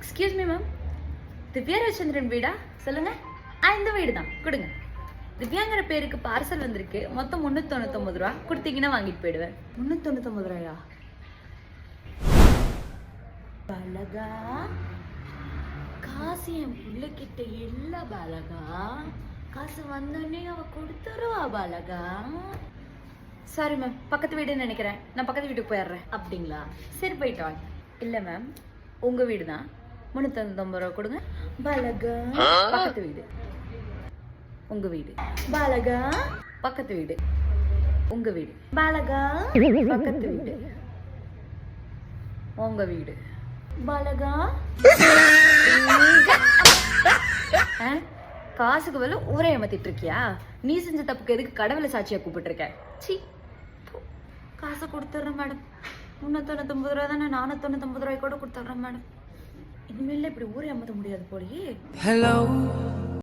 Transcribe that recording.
Excuse me ma'am, Divya Ravichandran வீடா? சொல்லுங்க. இந்த வீடு தான், கொடுங்க. திவ்யாங்கிற பேருக்கு பார்சல் வந்திருக்கு. மொத்தம் 399 ரூபா கொடுத்தீங்கன்னா வாங்கிட்டு போயிடுவேன். 399 ரூபாயா? பாலகா, காசு என் பிள்ளைகிட்ட இல்ல பாலகா. காசு வந்தோடனே அவ கொடுத்துருவா பாலகா. சாரி மேம், பக்கத்து வீடுன்னு நினைக்கிறேன். நான் பக்கத்து வீட்டுக்கு போயிடுறேன். அப்படிங்களா? சரி, போயிட்டு வாங்க. இல்லை மேம், உங்க வீடு தான். 399 ரூபா கொடுங்க பாலகா. பக்கத்து வீடு உங்க வீடு. பாலகா, பக்கத்து வீடு உங்க வீடு. பாலகா, பக்கத்து வீடு உங்க வீடு. பாலகா, காசுக்கு பதிலா ஊரை ஏமாத்திட்டு இருக்கியா? நீ செஞ்ச தப்புக்கு எதுக்கு கடவுளை சாட்சியா கூப்பிட்டு இருக்க? சி, காசை கொடுத்துட்றேன் மேடம். 399 ரூபா தானே, 499 ரூபாய் கூட கொடுத்துட்றேன் மேடம். இனிமேல இப்படி ஊரை ஏமாத்த முடியாது போலயே. ஹலோ.